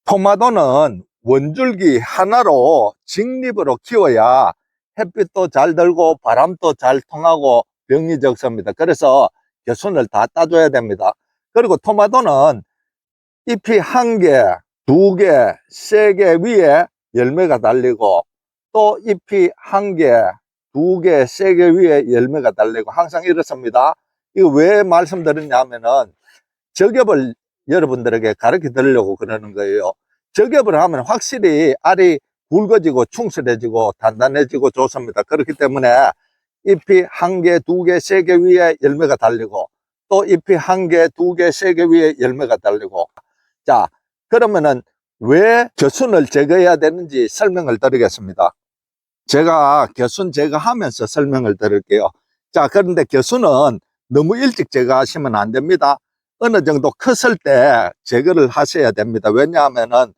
토마토는 원줄기 하나로 직립으로 키워야 햇빛도 잘 들고 바람도 잘 통하고 병이 적습니다. 그래서 겨순을 다 따줘야 됩니다. 그리고 토마토는 잎이 1개, 2개, 3개 위에 열매가 달리고 또 잎이 1개, 2개, 3개 위에 열매가 달리고 항상 이렇습니다. 이거 왜 말씀드리냐면은 저겹을 여러분들에게 가르쳐 드리려고 그러는 거예요. 저겹을 하면 확실히 알이 굵어지고 충실해지고 단단해지고 좋습니다. 그렇기 때문에 잎이 1개, 2개, 3개 위에 열매가 달리고 또 잎이 1개, 2개, 3개 위에 열매가 달리고. 자, 그러면은 왜 겨순을 제거해야 되는지 설명을 드리겠습니다. 제가 겨순 제거하면서 설명을 드릴게요. 자, 그런데 겨순은 너무 일찍 제거하시면 안 됩니다. 어느 정도 컸을 때 제거를 하셔야 됩니다. 왜냐하면은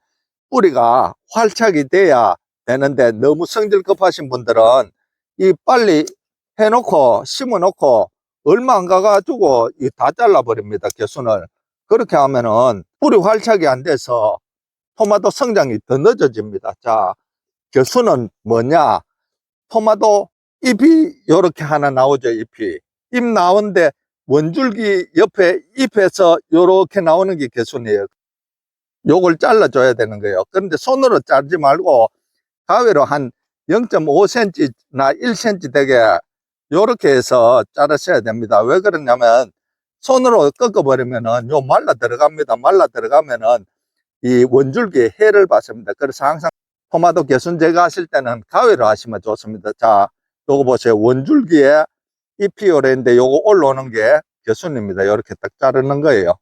뿌리가 활착이 돼야 되는데 너무 성질 급하신 분들은 이 빨리 해놓고 심어놓고 얼마 안 가가지고 다 잘라버립니다. 겨순을. 그렇게 하면은 뿌리 활착이 안 돼서 토마토 성장이 더 늦어집니다. 자, 겨순은 뭐냐? 토마토 잎이 이렇게 하나 나오죠. 잎 나오는데 원줄기 옆에 잎에서 이렇게 나오는 게 겨순이에요. 요걸 잘라줘야 되는 거예요. 그런데 손으로 자르지 말고 가위로 한 0.5cm나 1cm 되게 요렇게 해서 자르셔야 됩니다. 왜 그러냐면 손으로 꺾어버리면은 요 말라 들어갑니다. 말라 들어가면은 이 원줄기에 해를 받습니다. 그래서 항상 토마토 겨순 제거하실 때는 가위로 하시면 좋습니다. 자, 요거 보세요. 원줄기에 잎이 오래인데 요거 올라오는 게 겨순입니다. 요렇게 딱 자르는 거예요.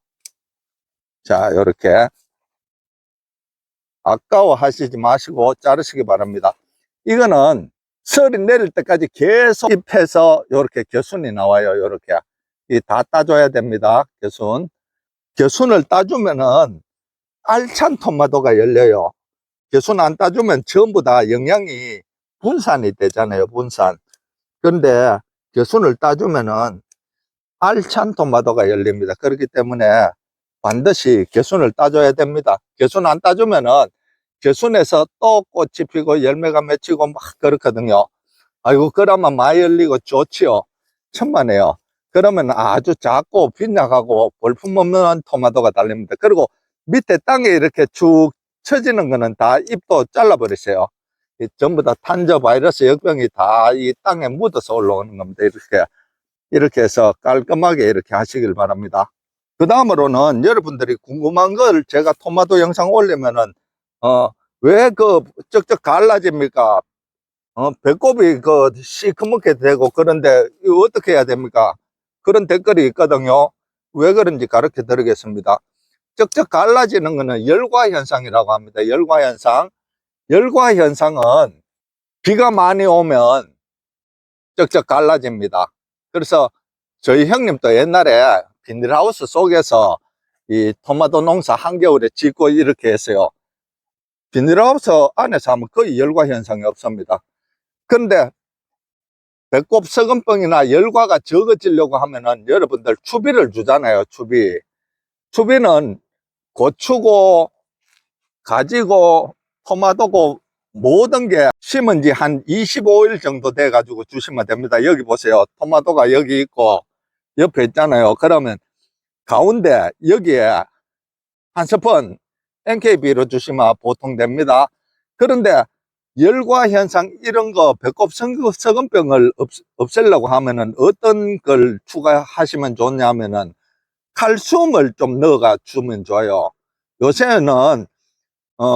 자, 요렇게 아까워 하시지 마시고 자르시기 바랍니다. 이거는 설이 내릴 때까지 계속 잎에서 요렇게 겨순이 나와요. 요렇게 다 따줘야 됩니다. 겨순을 따주면은 알찬 토마토가 열려요. 겨순 안 따주면 전부 다 영양이 분산이 되잖아요. 분산. 그런데 겨순을 따주면은 알찬 토마토가 열립니다. 그렇기 때문에 반드시 겨순을 따줘야 됩니다. 겨순 안 따주면은 겨순에서 또 꽃이 피고 열매가 맺히고 막 그렇거든요. 아이고, 그러면 많이 열리고 좋지요. 천만에요. 그러면 아주 작고 빈약하고 볼품없는 토마토가 달립니다. 그리고 밑에 땅에 이렇게 쭉 처지는 거는 다 잎도 잘라버리세요. 전부 다 탄저 바이러스 역병이 다 이 땅에 묻어서 올라오는 겁니다. 이렇게 해서 깔끔하게 이렇게 하시길 바랍니다. 그 다음으로는 여러분들이 궁금한 걸 제가 토마토 영상 올리면은 왜 그 쩍쩍 갈라집니까? 배꼽이 시커멓게 되고 그런데 이거 어떻게 해야 됩니까? 그런 댓글이 있거든요. 왜 그런지 가르쳐 드리겠습니다. 쩍쩍 갈라지는 거는 열과 현상이라고 합니다. 열과 현상. 열과 현상은 비가 많이 오면 쩍쩍 갈라집니다. 그래서 저희 형님도 옛날에 비닐하우스 속에서 이 토마토 농사 한겨울에 짓고 이렇게 했어요. 비닐하우스 안에서 하면 거의 열과 현상이 없습니다. 그런데 배꼽 썩은병이나 열과가 적어지려고 하면은 여러분들 추비를 주잖아요. 추비는 고추고 가지고 토마토고 모든 게 심은 지 한 25일 정도 돼 가지고 주시면 됩니다. 여기 보세요. 토마토가 여기 있고 옆에 있잖아요. 그러면 가운데 여기에 한 스푼 NKB로 주시면 보통 됩니다. 그런데 열과 현상 이런 거 배꼽 썩은병을 없애려고 하면은 어떤 걸 추가하시면 좋냐면은 칼슘을 좀 넣어가 주면 좋아요. 요새는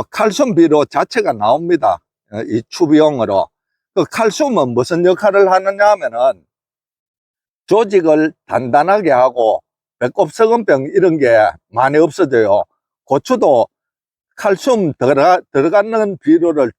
칼슘 비료 자체가 나옵니다. 이 추비용으로. 그 칼슘은 무슨 역할을 하느냐 하면은 조직을 단단하게 하고 배꼽 썩은병 이런 게 많이 없어져요. 고추도 칼슘 들어가는 비료를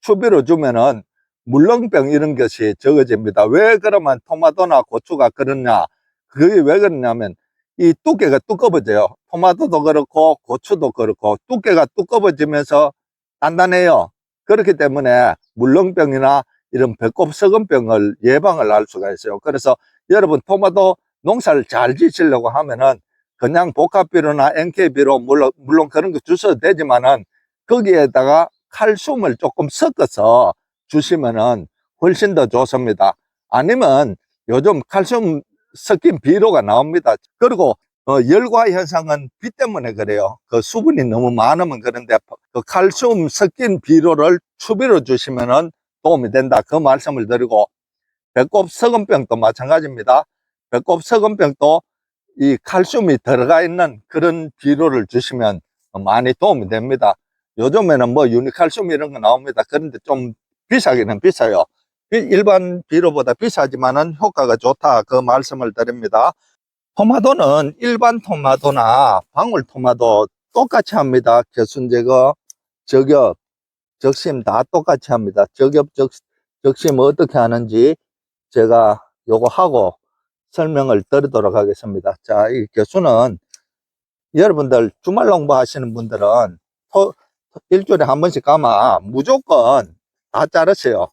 추비로 주면은 물렁병 이런 것이 적어집니다. 왜 그러면 토마토나 고추가 그러냐? 그게 왜 그러냐면 이 두께가 두꺼워져요. 토마토도 그렇고 고추도 그렇고 두께가 두꺼워지면서 단단해요. 그렇기 때문에 물렁병이나 이런 배꼽 썩은병을 예방을 할 수가 있어요. 그래서 여러분 토마토 농사를 잘 지으려고 하면은 그냥 복합비료나 NK비료 물론 그런 거 주셔도 되지만은 거기에다가 칼슘을 조금 섞어서 주시면은 훨씬 더 좋습니다. 아니면 요즘 칼슘 섞인 비료가 나옵니다. 그리고 열과 현상은 비 때문에 그래요. 그 수분이 너무 많으면 그런데 그 칼슘 섞인 비료를 추비로 주시면은 도움이 된다. 그 말씀을 드리고, 배꼽 석은병도 마찬가지입니다. 배꼽 석은병도 이 칼슘이 들어가 있는 그런 비료를 주시면 많이 도움이 됩니다. 요즘에는 뭐 유니칼슘 이런 거 나옵니다. 그런데 좀 비싸기는 비싸요. 일반 비료보다 비싸지만은 효과가 좋다. 그 말씀을 드립니다. 토마토는 일반 토마토나 방울토마토 똑같이 합니다. 겨순 제거, 저격, 적심 다 똑같이 합니다. 저격, 적심 어떻게 하는지 제가 요거 하고 설명을 드리도록 하겠습니다. 자, 이 겨순은 여러분들 주말 농부 하시는 분들은 일주일에 한 번씩 가면 무조건 다 자르세요.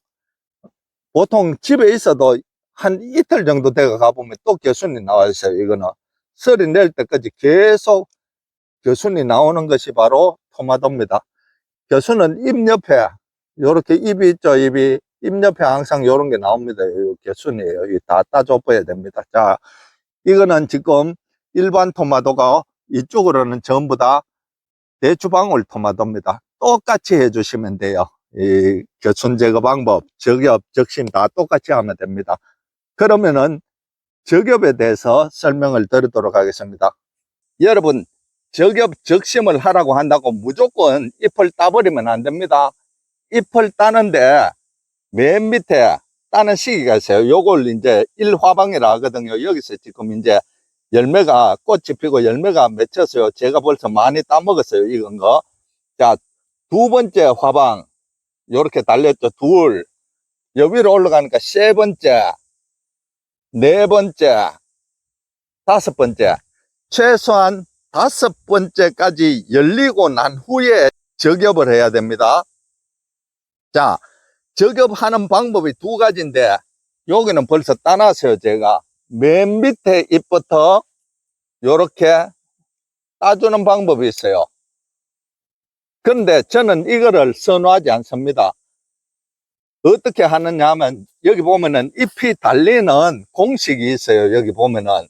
보통 집에 있어도 한 이틀 정도 돼가 가보면 또 겨순이 나와 있어요. 이거는 설이 낼 때까지 계속 겨순이 나오는 것이 바로 토마토입니다. 겨순은 잎 옆에 요렇게 잎이 있죠. 잎 옆에 항상 요런 게 나옵니다. 요 겨순이에요. 이 다 따줘봐야 됩니다. 자, 이거는 지금 일반 토마토가 이쪽으로는 전부 다 대추방울 토마토입니다. 똑같이 해주시면 돼요. 이 겨순 제거 방법, 적엽, 적심 다 똑같이 하면 됩니다. 그러면은 적엽에 대해서 설명을 드리도록 하겠습니다. 여러분, 적엽, 적심을 하라고 한다고 무조건 잎을 따버리면 안 됩니다. 잎을 따는데 맨 밑에 따는 시기가 있어요. 요걸 이제 일화방이라 하거든요. 여기서 지금 이제 열매가, 꽃이 피고 열매가 맺혔어요. 제가 벌써 많이 따먹었어요. 익은 거. 자, 두 번째 화방, 요렇게 달렸죠. 둘. 여 위로 올라가니까 세 번째, 네 번째, 다섯 번째. 최소한 다섯 번째까지 열리고 난 후에 적엽을 해야 됩니다. 자, 적엽하는 방법이 두 가지인데, 여기는 벌써 따놨어요. 제가 맨 밑에 잎부터 요렇게 따주는 방법이 있어요. 그런데 저는 이거를 선호하지 않습니다. 어떻게 하느냐 하면, 여기 보면은 잎이 달리는 공식이 있어요. 여기 보면은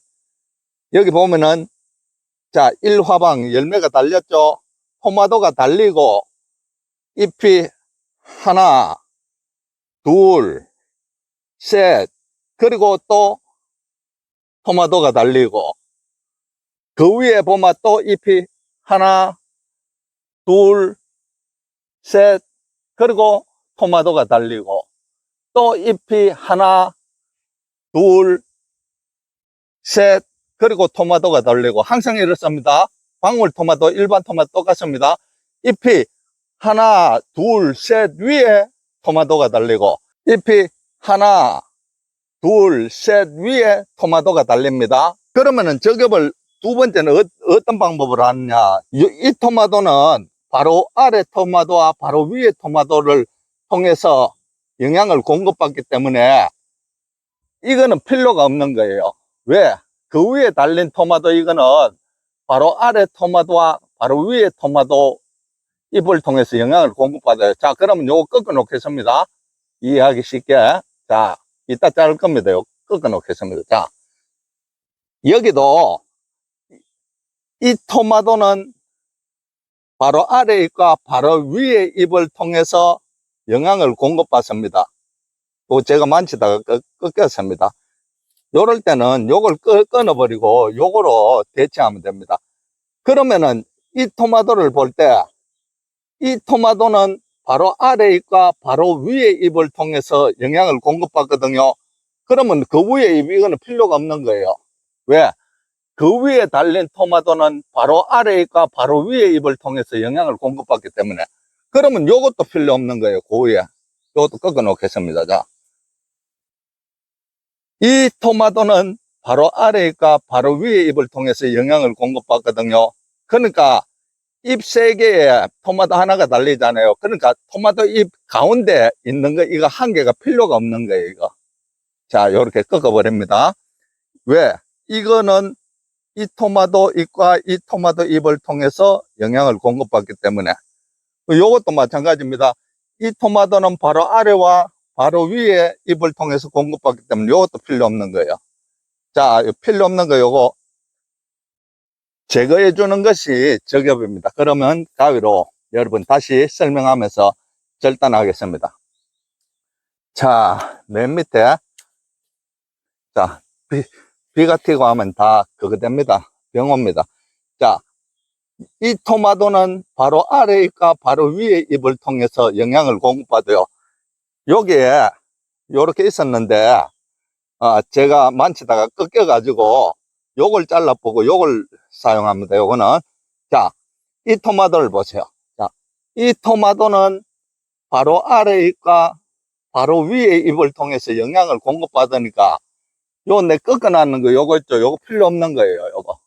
자, 1화방 열매가 달렸죠. 토마토가 달리고 잎이 하나, 둘, 셋, 그리고 또 토마토가 달리고, 그 위에 보면 또 잎이 하나, 둘, 셋, 그리고 토마토가 달리고, 또 잎이 하나, 둘, 셋, 그리고 토마토가 달리고, 항상 이렇습니다. 방울토마토, 일반 토마토 똑같습니다. 잎이 하나, 둘, 셋 위에 토마토가 달리고, 잎이 하나, 둘, 셋 위에 토마토가 달립니다. 그러면은 적엽을 두 번째는 어떤 방법으로 하느냐. 이 토마토는 바로 아래 토마토와 바로 위에 토마토를 통해서 영양을 공급받기 때문에 이거는 필요가 없는 거예요. 왜? 그 위에 달린 토마토 이거는 바로 아래 토마토와 바로 위에 토마토 잎을 통해서 영양을 공급받아요. 자, 그러면 요거 꺾어 놓겠습니다. 이해하기 쉽게. 자, 이따 자를 겁니다. 요 꺾어 놓겠습니다. 자, 여기도 이 토마토는 바로 아래 잎과 바로 위에 잎을 통해서 영양을 공급받습니다. 또 제가 만지다가 꺾였습니다. 요럴 때는 요걸 끊어버리고 요거로 대체하면 됩니다. 그러면은 이 토마토를 볼 때 이 토마토는 바로 아래 잎과 바로 위에 잎을 통해서 영양을 공급받거든요. 그러면 그 위에 잎 이거는 필요가 없는 거예요. 왜? 그 위에 달린 토마토는 바로 아래 잎과 바로 위에 잎을 통해서 영양을 공급받기 때문에, 그러면 요것도 필요 없는 거예요. 그 위에 요것도 꺾어 놓겠습니다. 자, 이 토마토는 바로 아래 잎과 바로 위에 잎을 통해서 영양을 공급받거든요. 그러니까 잎 세 개에 토마토 하나가 달리잖아요. 그러니까 토마토 잎 가운데 있는 거 이거 한 개가 필요가 없는 거예요. 이거. 자, 요렇게 꺾어 버립니다. 왜? 이거는 이 토마토 잎과 이 토마토 잎을 통해서 영양을 공급받기 때문에. 요것도 마찬가지입니다. 이 토마토는 바로 아래와 바로 위에 잎을 통해서 공급받기 때문에 요것도 필요 없는 거예요. 자, 필요 없는 거 요거 제거해 주는 것이 저격입니다. 그러면 가위로 여러분 다시 설명하면서 절단하겠습니다. 자, 맨 밑에 자, 비가 튀고 하면 다 그거 됩니다. 병옵니다. 자, 이 토마토는 바로 아래 잎과 바로 위에 잎을 통해서 영양을 공급받아요. 여기에 요렇게 있었는데 제가 만지다가 꺾여가지고 요걸 잘라보고 요걸 사용합니다. 요거는 자, 이 토마토를 보세요. 자, 이 토마토는 바로 아래 잎과 바로 위에 잎을 통해서 영양을 공급받으니까 요 내 꺾어놨는 거 요거 있죠. 요거 필요 없는 거예요. 요거.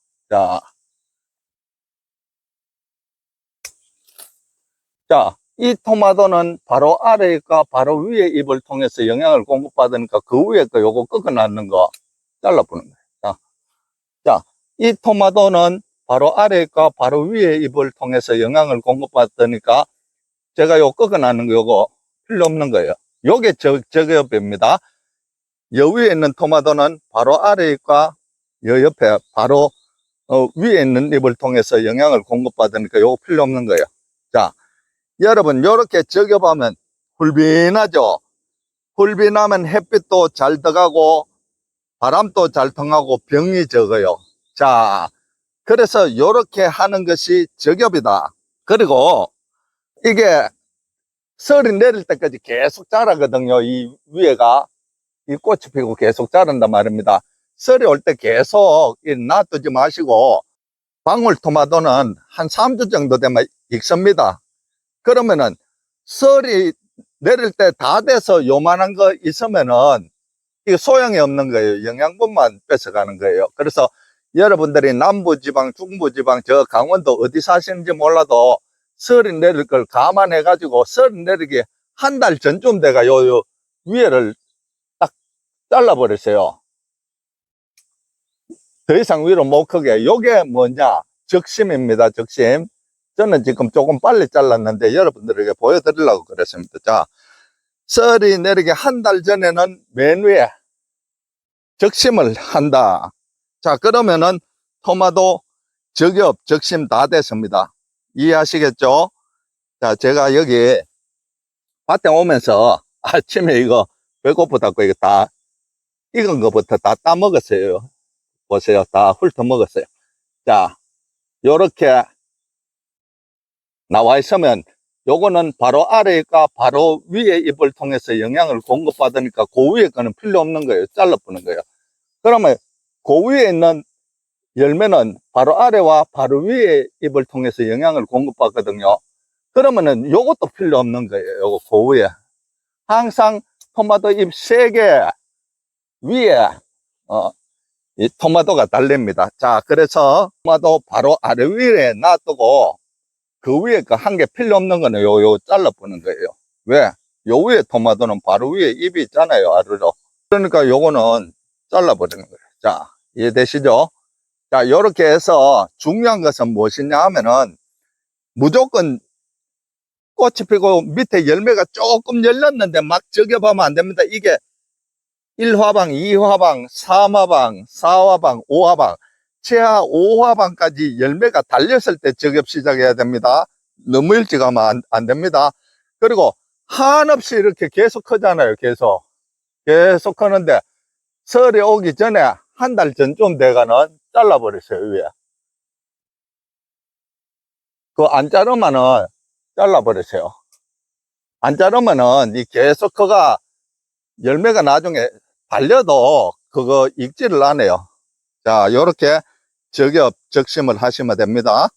자, 이 토마토는 바로 아래 잎과 바로 위에 잎을 통해서 영양을 공급받으니까 그 위에 거 요거 꺾어놨는 거 잘라보는 거예요. 자, 이 토마토는 바로 아래 잎과 바로 위에 잎을 통해서 영양을 공급받으니까 제가 요 꺾어놨는 거 요거 필요 없는 거예요. 요게 저격입니다. 여 위에 있는 토마토는 바로 아래 잎과 여 옆에 바로 위에 있는 잎을 통해서 영양을 공급받으니까 요거 필요 없는 거예요. 자, 여러분 요렇게 저격하면 훌빈하죠. 훌빈하면 햇빛도 잘 들어가고 바람도 잘 통하고 병이 적어요. 자, 그래서 요렇게 하는 것이 저격이다. 그리고 이게 설이 내릴 때까지 계속 자라거든요. 이 위에가 이 꽃이 피고 계속 자란단 말입니다. 설이 올 때 계속 놔두지 마시고 방울토마토는 한 3주 정도 되면 익습니다. 그러면은 설이 내릴 때 다 돼서 요만한 거 있으면은 이게 소용이 없는 거예요. 영양분만 뺏어가는 거예요. 그래서 여러분들이 남부지방, 중부지방, 저 강원도 어디 사시는지 몰라도 설이 내릴 걸 감안해 가지고 설이 내리기 한 달 전쯤 돼가 요 위에를 딱 잘라버렸어요. 더 이상 위로 못 크게. 요게 뭐냐? 적심입니다. 적심. 저는 지금 조금 빨리 잘랐는데 여러분들에게 보여드리려고 그랬습니다. 자, 설이 내리기 한 달 전에는 맨 위에 적심을 한다. 자, 그러면은 토마토 적엽, 적심 다 됐습니다. 이해하시겠죠? 자, 제가 여기 밭에 오면서 아침에 이거 배고프다고 이거 다 익은 거부터 다 따먹었어요. 보세요. 다 훑어 먹었어요. 자, 요렇게 나와 있으면 요거는 바로 아래가 바로 위에 잎을 통해서 영양을 공급받으니까 그 위에 거는 필요 없는 거예요. 잘라보는 거예요. 그러면 그 위에 있는 열매는 바로 아래와 바로 위에 잎을 통해서 영양을 공급받거든요. 그러면은 요것도 필요 없는 거예요. 요거 그 위에. 항상 토마토 잎 3개 위에 이 토마토가 달립니다. 자, 그래서 토마토 바로 아래 위에 놔두고 그 위에 거 한 개 필요 없는 거는 요 잘라보는 거예요. 왜? 요 위에 토마토는 바로 위에 잎이 있잖아요. 아래로. 그러니까 요거는 잘라버리는 거예요. 자, 이해되시죠? 자, 요렇게 해서 중요한 것은 무엇이냐 하면은 무조건 꽃이 피고 밑에 열매가 조금 열렸는데 막 저겨보면 안 됩니다. 이게 1화방, 2화방, 3화방, 4화방, 5화방, 최하 5화방까지 열매가 달렸을 때 저격 시작해야 됩니다. 너무 일찍 하면 안 됩니다. 그리고 한없이 이렇게 계속 크잖아요. 계속 크는데 설이 오기 전에 한 달 전쯤 돼가는 잘라버렸어요. 위에 그 안 자르면은 잘라버렸어요. 안 자르면은 이 계속 그가 열매가 나중에 달려도 그거 익지를 않아요. 자, 요렇게 적엽 적심을 하시면 됩니다.